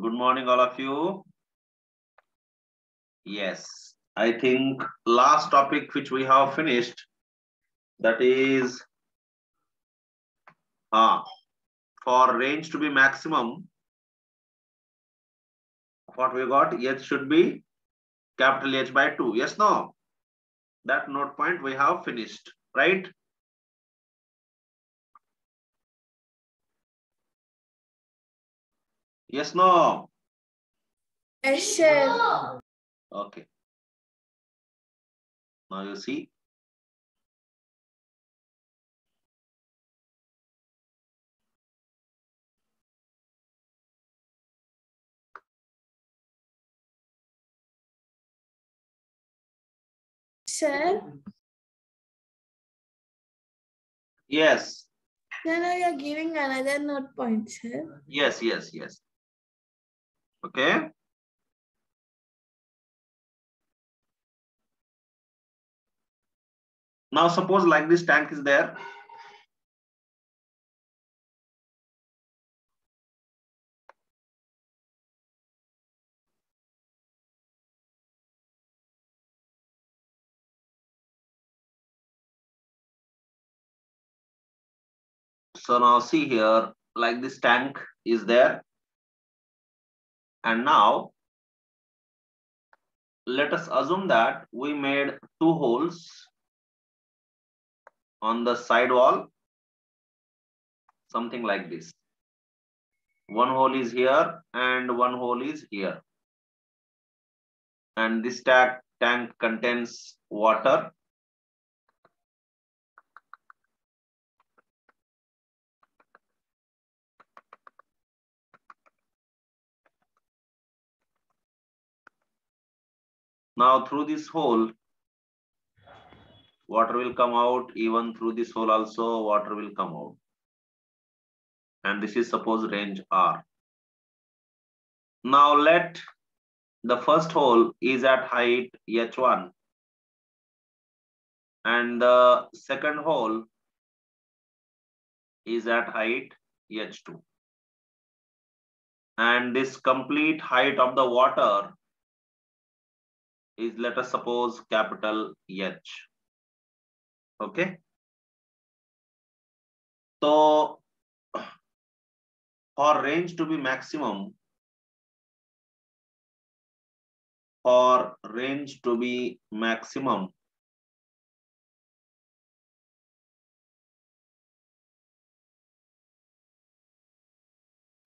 Good morning, all of you. Yes, I think last topic which we have finished, that is for range to be maximum, what we got, H should be capital H by 2. Yes, no? That note point we have finished, right? Yes, no? Yes, sir. Okay. Now you see. Sir, Yes. then you are giving another note point, sir. Yes. Okay. Now suppose like this tank is there. So now see here, like this tank is there. And now let us assume that we made 2 holes on the side wall, something like this. One hole is here and one hole is here. And this tank contains water. Now through this hole, water will come out. Even through this hole also, water will come out. And this is suppose range R. Now let the first hole is at height H1. And the second hole is at height H2. And this complete height of the water is, let us suppose, capital H. Okay. So for range to be maximum,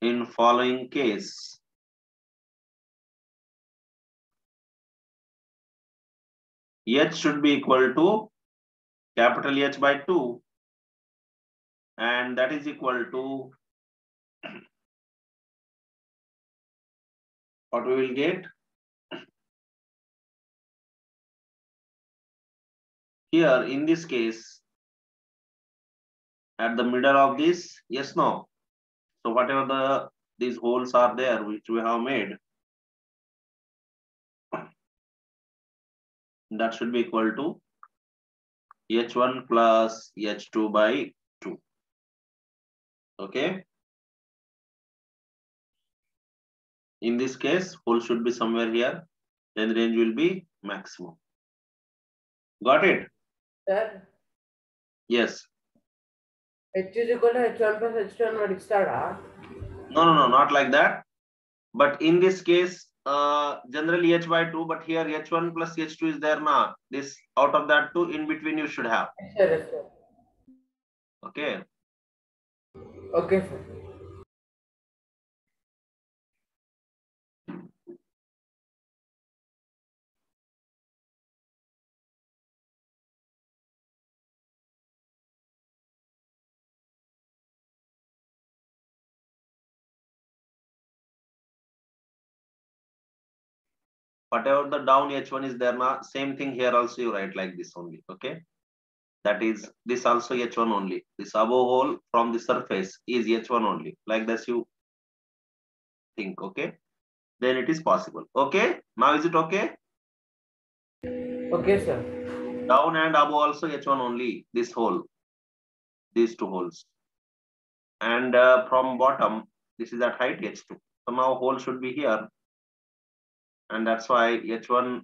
in following case, H should be equal to capital H by 2, and that is equal to what we will get here in this case at the middle of this. Yes, no. So whatever these holes are there which we have made, that should be equal to H1 plus H2 by 2. Okay. In this case, hole should be somewhere here. Then range will be maximum. Got it? Sir, Yes. H is equal to H1 plus H2 and what start? No, not like that. But in this case, generally H by 2, but here H1 plus H2 is there now. This out of that 2 in between you should have. Yes, sir. Okay. Okay, sir. Whatever the down H1 is there now, same thing here also you write like this only. Okay. That is this also H1 only. This above hole from the surface is H1 only. Like this you think. Okay. Then it is possible. Okay. Now is it okay? Okay, sir. Down and above also H1 only. This hole. These 2 holes. And from bottom, this is at height H2. So now hole should be here. And that's why H1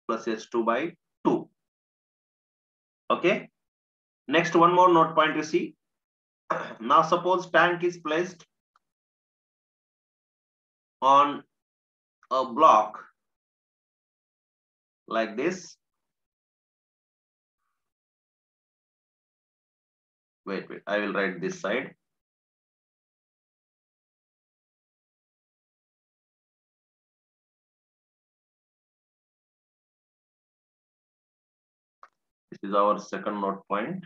plus H2 by 2. Okay. Next, one more note point you see. Now suppose tank is placed on a block like this. Wait, I will write this side. This is our second note point.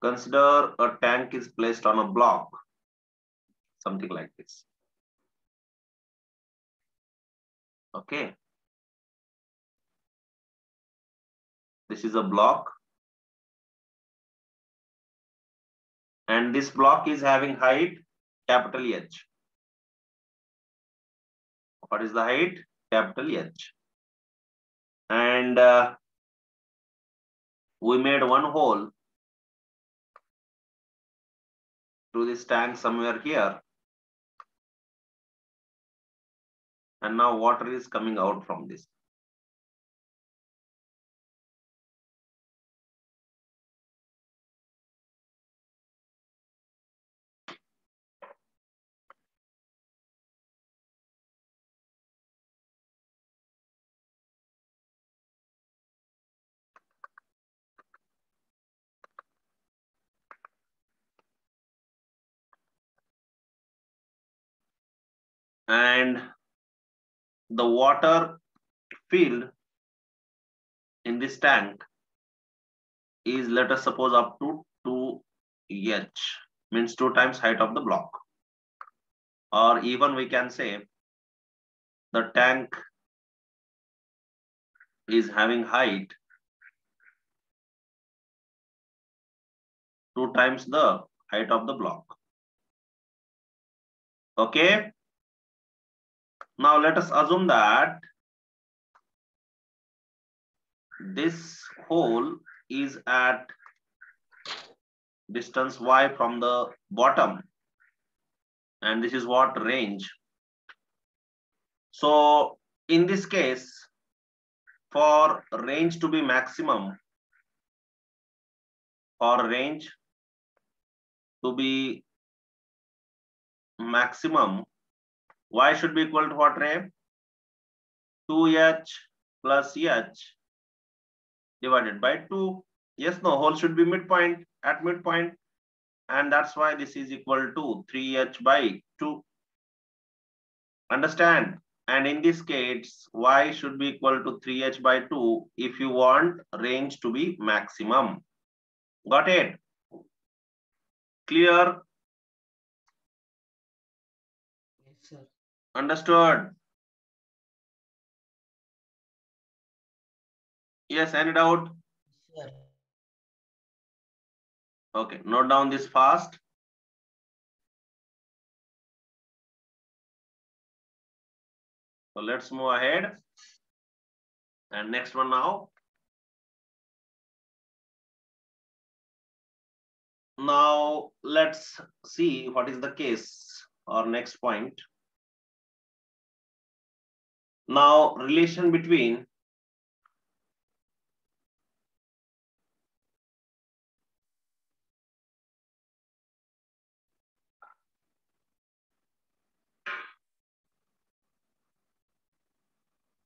Consider a tank is placed on a block, something like this. Okay. This is a block. And this block is having height capital H. What is the height? Capital H. And we made one hole to this tank somewhere here. And now water is coming out from this. And the water filled in this tank is, let us suppose, up to 2H, means 2 times height of the block. Or even we can say the tank is having height 2 times the height of the block. Okay. Now let us assume that this hole is at distance y from the bottom, and this is what range. So in this case, for range to be maximum, for range to be maximum, y should be equal to what, Ray? 2H plus H divided by 2. Yes, no, hole should be midpoint, at midpoint. And that's why this is equal to 3H by 2. Understand? And in this case, y should be equal to 3H by 2 if you want range to be maximum. Got it? Clear? Yes, sir. Understood? Yes, any doubt? Sir. Okay, note down this fast. So let's move ahead. And next one now. Now let's see what is the case or next point. Now relation between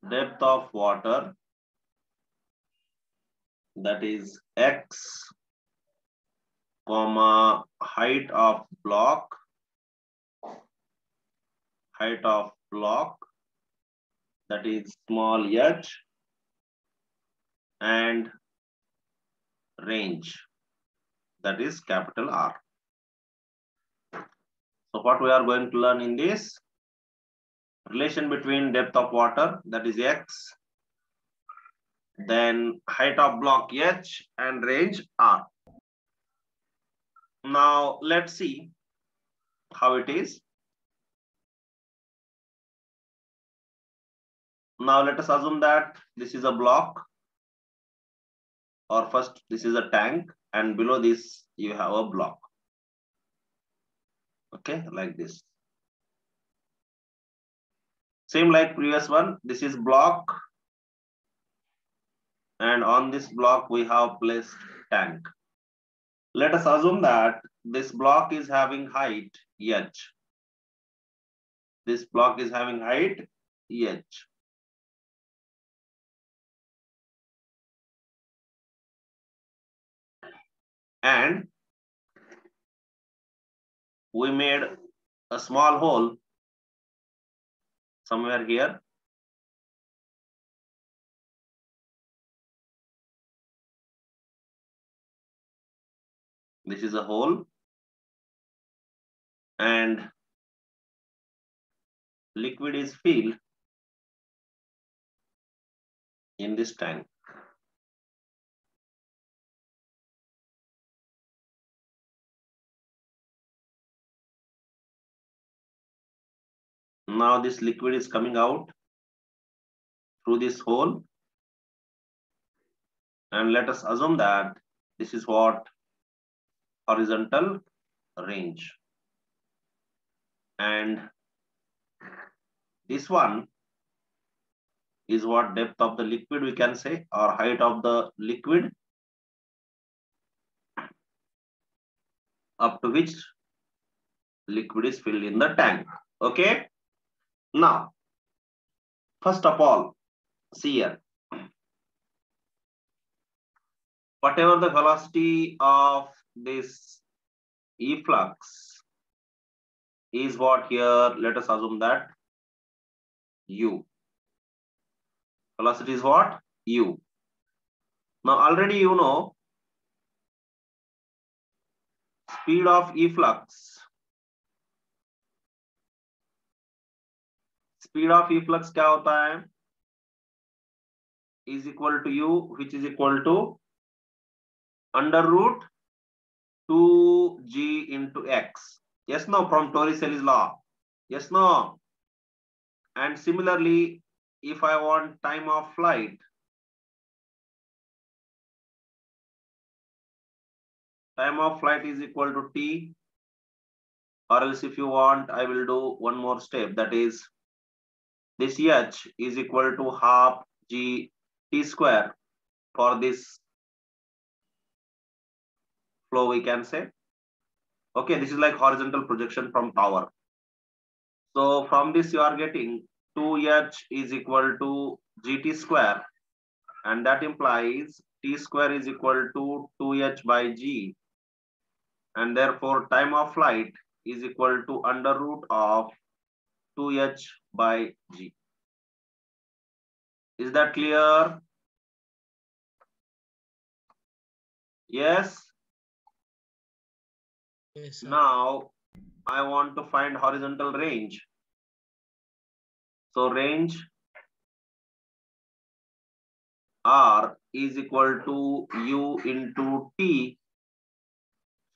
depth of water, that is x, comma height of block, that is small h, and range, that is capital R. So what we are going to learn in this, relation between depth of water, that is x, then height of block h, and range R. Now let's see how it is. Now let us assume that this is a block or first this is a tank, and below this you have a block. Okay, like this. Same like previous one, this is block, and on this block we have placed tank. Let us assume that this block is having height h. This block is having height h. And we made a small hole somewhere here. This is a hole, and liquid is filled in this tank. Now this liquid is coming out through this hole, and let us assume that this is what horizontal range, and this one is what depth of the liquid we can say, or height of the liquid up to which liquid is filled in the tank. Okay, now first of all, see here, whatever the velocity of this efflux is what here, let us assume that u. Velocity is what? U. Now already you know speed of efflux. Speed of efflux क्या होता है? Is equal to u, which is equal to under root 2g into x. Yes, no, from Torricelli's law. Yes, no. And similarly, if I want time of flight, time of flight is equal to t, or else if you want, I will do one more step, that is this h is equal to half g t square for this flow we can say. Okay, this is like horizontal projection from tower. So from this you are getting 2h is equal to gt square, and that implies t square is equal to 2h by g, and therefore time of flight is equal to under root of 2h by g. Is that clear? Yes. Yes, sir. Now I want to find horizontal range. So range r is equal to u into t.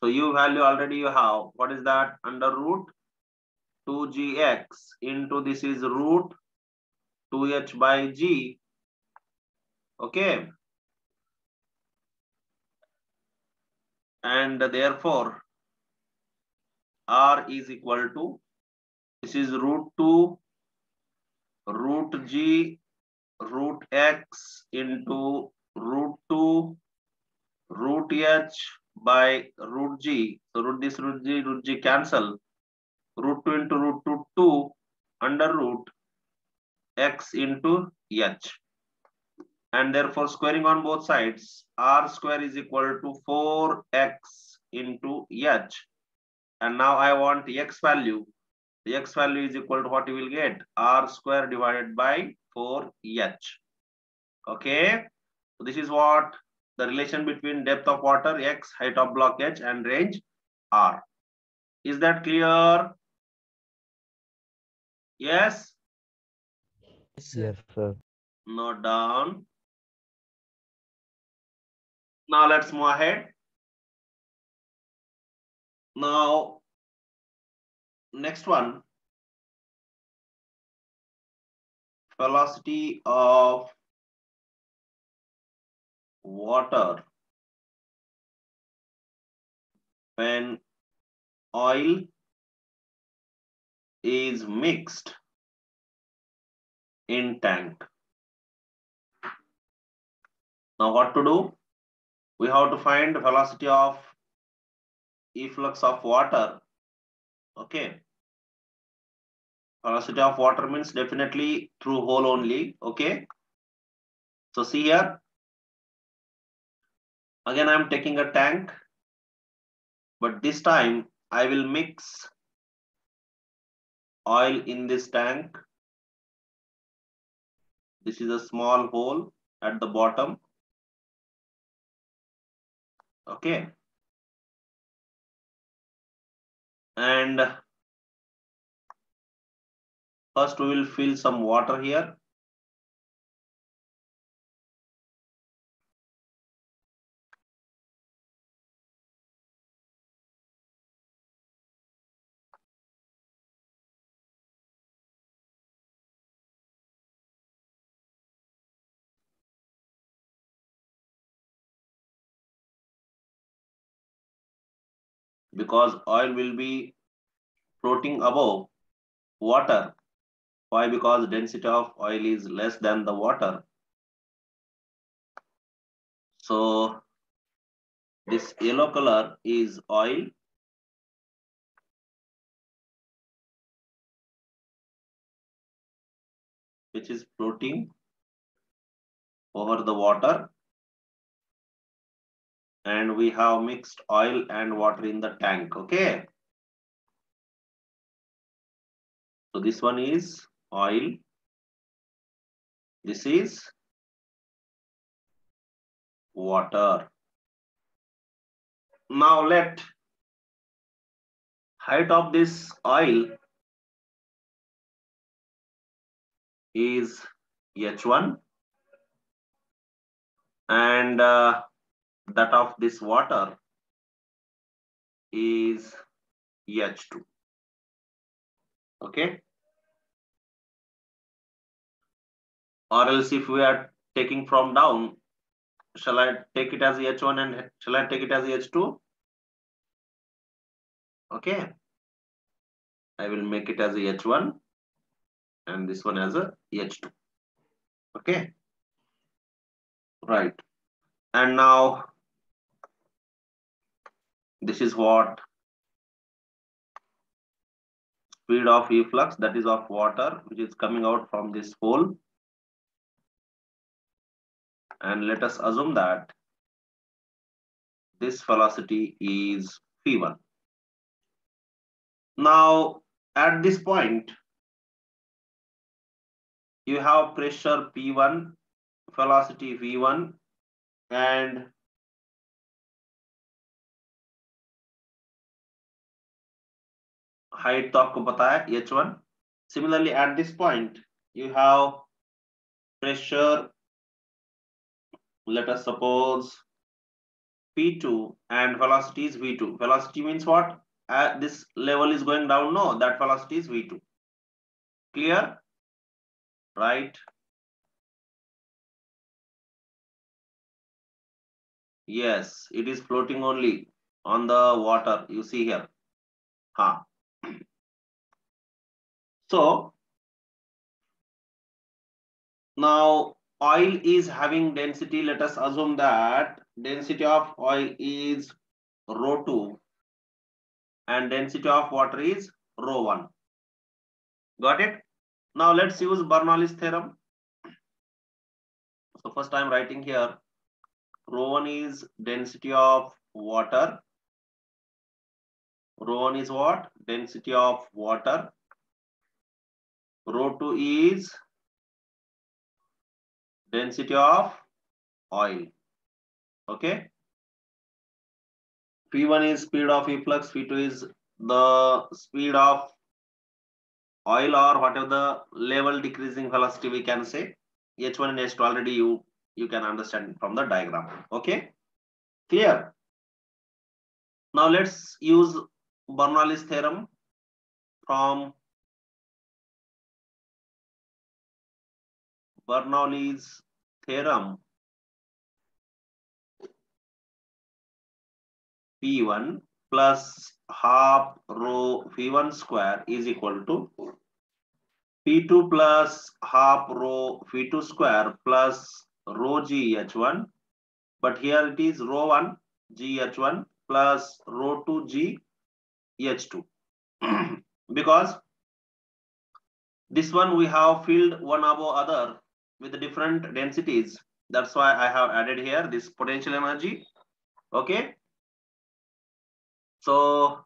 So u value already you have. What is that? Under root 2gx into this is root 2h by g. Okay. And therefore r is equal to, this is root 2 root g root x into root 2 root h by root g. So root g cancel. Root 2 into root 2, 2 under root x into h. And therefore squaring on both sides, r square is equal to 4x into h. And now I want the x value. The x value is equal to what you will get? R square divided by 4h. Okay. So this is what the relation between depth of water x, height of block h, and range r. Is that clear? Yes? Yes, sir. Yes, sir. Note down. Now let's move ahead. Now, next one. Velocity of water when oil is mixed in tank. Now what to do? We have to find velocity of efflux of water. Okay. Velocity of water means definitely through hole only. Okay. So see here. Again, I am taking a tank, but this time I will mix oil in this tank. This is a small hole at the bottom. Okay. And first we will fill some water here. Because oil will be floating above water. Why? Because density of oil is less than the water. So this yellow color is oil, which is floating over the water. And we have mixed oil and water in the tank. Okay. So this one is oil. This is water. Now let height of this oil is H1 and that of this water is H2. Okay. Or else if we are taking from down, shall I take it as H1 and shall I take it as H2? Okay. I will make it as a H1 and this one as a H2. Okay. Right. And now this is what speed of efflux, that is of water, which is coming out from this hole. And let us assume that this velocity is V1. Now, at this point, you have pressure P1, velocity V1, and height तो आपको पता है H1. Similarly, at this point, you have pressure, let us suppose P2 and velocity is V2. Velocity means what? This level is going down. No, that velocity is V2. Clear? Right? Yes, it is floating only on the water. You see here. Huh. So now oil is having density. Let us assume that density of oil is ρ2 and density of water is ρ1. Got it? Now let's use Bernoulli's theorem. So first I'm writing here ρ1 is density of water. ρ1 is what? Density of water. ρ2 is density of oil. Okay. P1 is speed of efflux. P2 is the speed of oil or whatever the level decreasing velocity we can say. H1 and H2 already you can understand from the diagram. Okay. Clear? Now let's use Bernoulli's theorem from Bernoulli's theorem P1 plus half rho P1 square is equal to P2 plus half rho P2 square plus rho GH1. But here it is rho 1 GH1 plus rho 2 GH2. Because this one we have filled one above other with different densities. That's why I have added here this potential energy. Okay. So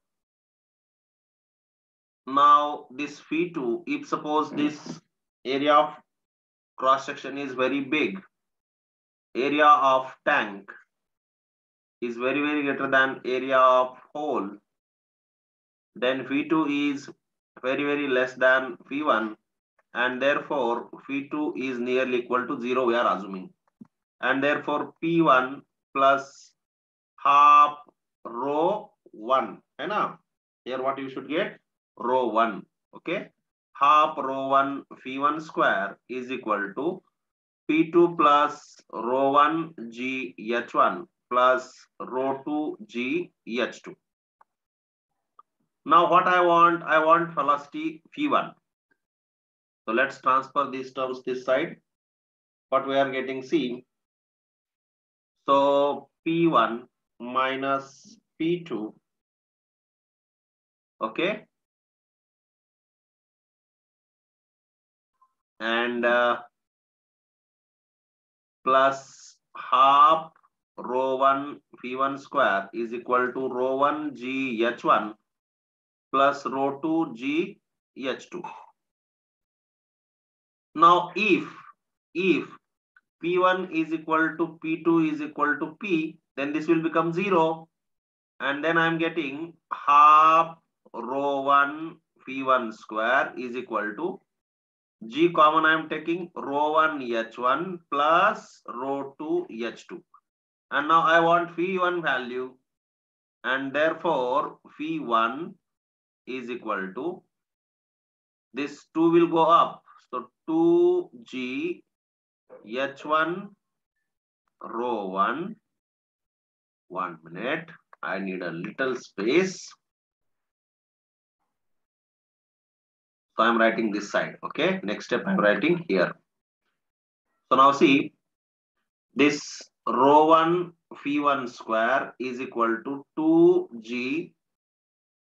now this P2, if suppose this area of cross section is very big, area of tank is very greater than area of hole, then P2 is very less than P1, and therefore P2 is nearly equal to 0, we are assuming. And therefore P1 plus half rho 1. Here what you should get? Rho 1. Okay. Half rho 1 P1 square is equal to P2 plus rho 1 GH1 plus rho 2 GH2. Now what I want velocity P1. So let's transfer these terms this side. What we are getting, see. So P1 minus P2. Okay. And plus half rho 1 P1 square is equal to rho 1 GH1 plus rho 2 GH2. Now if P1 is equal to P2 is equal to P, then this will become 0. And then I'm getting half rho 1 P1 square is equal to G common I am taking rho 1 H1 plus rho 2 H2. And now I want P1 value, and therefore P1 is equal to, this 2 will go up. So 2G H1 rho 1. 1 minute. I need a little space. So I'm writing this side. Okay. Next step I'm writing here. So now see, this rho 1 P1 square is equal to 2G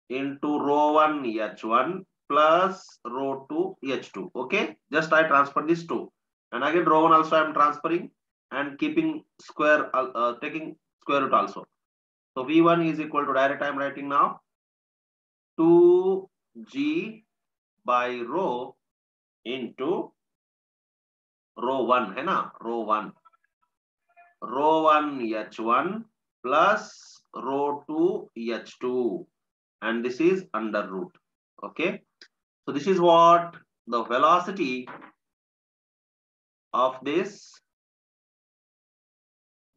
into rho 1 H1 plus rho 2 H2. Okay. Just I transfer this 2. And again rho 1 also I'm transferring and keeping square, taking square root also. So V1 is equal to, direct I'm writing now, 2G by rho into rho 1, rho 1. Rho 1 H1 plus rho 2 H2. And this is under root. Okay. So this is what the velocity of this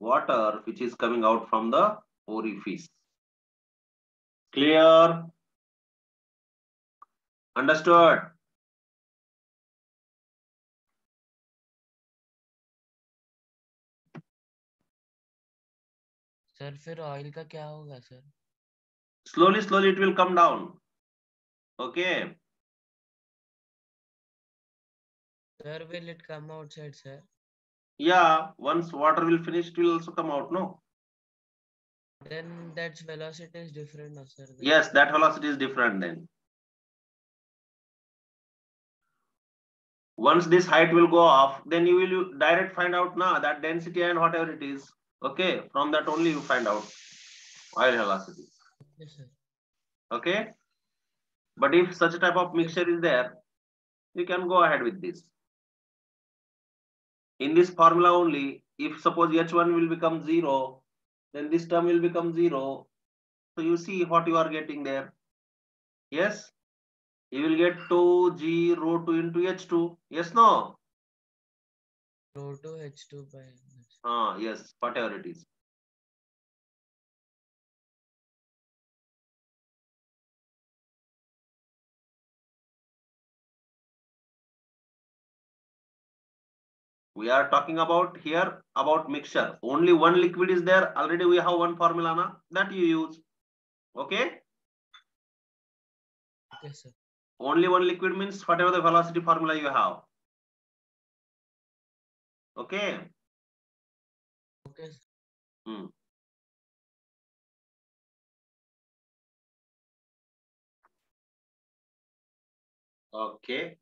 water which is coming out from the orifice. Clear? Understood? Sir फिर oil का क्या होगा sir? Slowly it will come down. Okay. Sir, will it come outside, sir? Yeah, once water will finish, it will also come out, no? Then that velocity is different, no, sir? Yes, that velocity is different then. Once this height will go off, then you will direct find out now that density and whatever it is. Okay, from that only you find out oil velocity. Yes, sir. Okay. But if such a type of mixture is there, you can go ahead with this. In this formula only, if suppose H1 will become 0, then this term will become 0. So you see what you are getting there. Yes. You will get 2G rho 2 into H2. Yes, no? Rho 2 H2 by... yes, whatever it is. We are talking about here about mixture. Only one liquid is there. Already we have one formula na, that you use. Okay. Okay, sir. Only one liquid means whatever the velocity formula you have. Okay. Okay, sir. Hmm. Okay.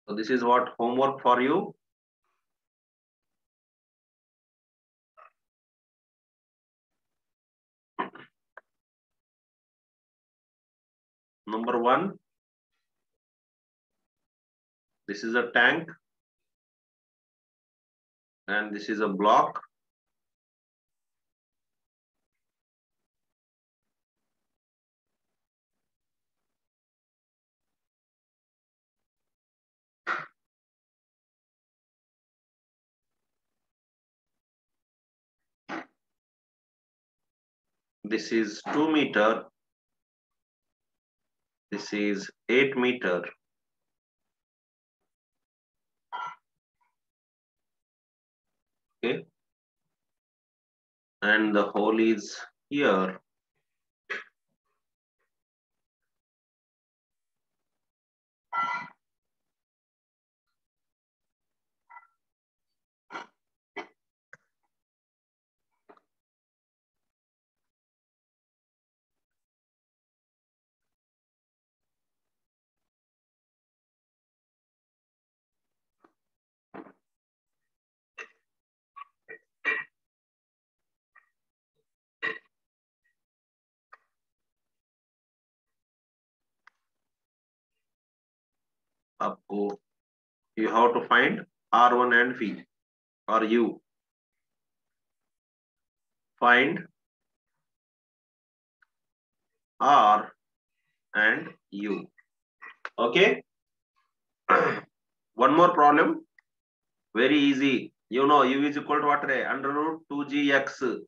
So this is what homework for you. Number one, this is a tank and this is a block. This is 2 meter. This is 8 meter. Okay. And the hole is here. Appo, you have to find R1 and V, or U. Find R and U. Okay. One more problem. Very easy. You know U is equal to what? Under root 2gx.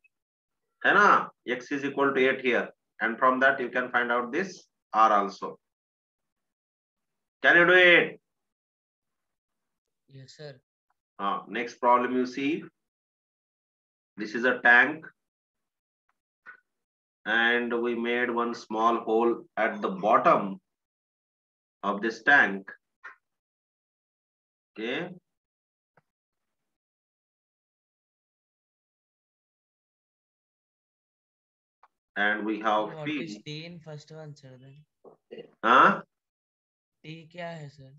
है ना? X is equal to 8 here. And from that you can find out this R also. Can you do it? Yes, sir. Next problem you see. This is a tank. And we made one small hole at the bottom of this tank. Okay. And we have What is P. T in first one, sir? Then Huh? T क्या है, sir?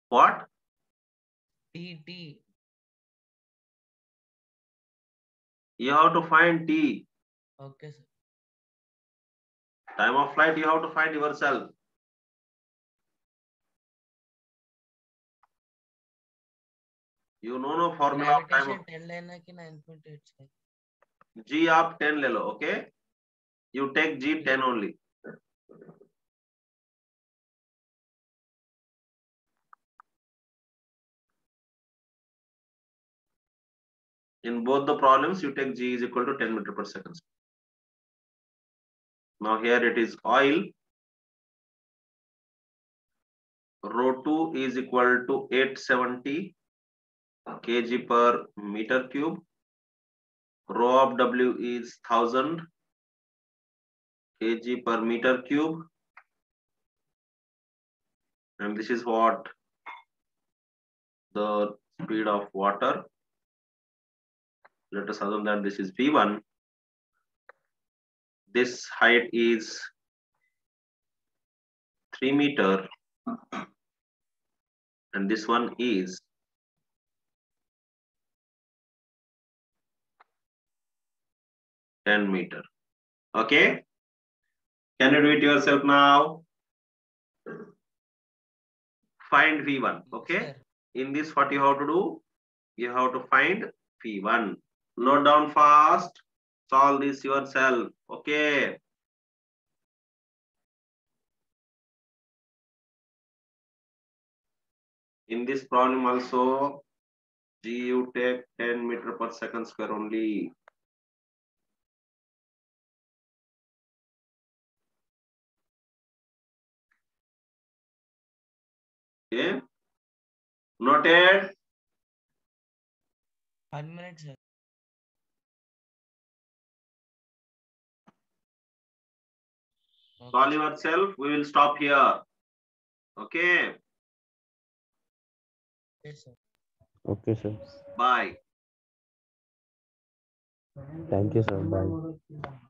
What? T. You have to find T. Okay, sir. Time of flight you have to find yourself. You know no formula of time of Gravitation 10 लेना कि 9.8 sir? G of 10 ले लो, okay? You take G 10 only. In both the problems, you take G is equal to 10 meter per second. Now here it is oil. Rho 2 is equal to 870 kg per meter cube. Rho of W is 1000 kg per meter cube. And this is what the speed of water. Let us assume that this is V1. This height is 3 meter. And this one is 10 meter. Okay. Can you do it yourself now? Find V1. Okay. Sir. In this, what you have to do? You have to find V1. Note down fast. Solve this yourself. Okay. In this problem also, G you take 10 meter per second square only. Okay. Noted. 1 minute, sir. Okay, Solve sir. yourself. We will stop here. Okay. Yes, sir. Okay, sir. Bye. Thank you, sir. Bye.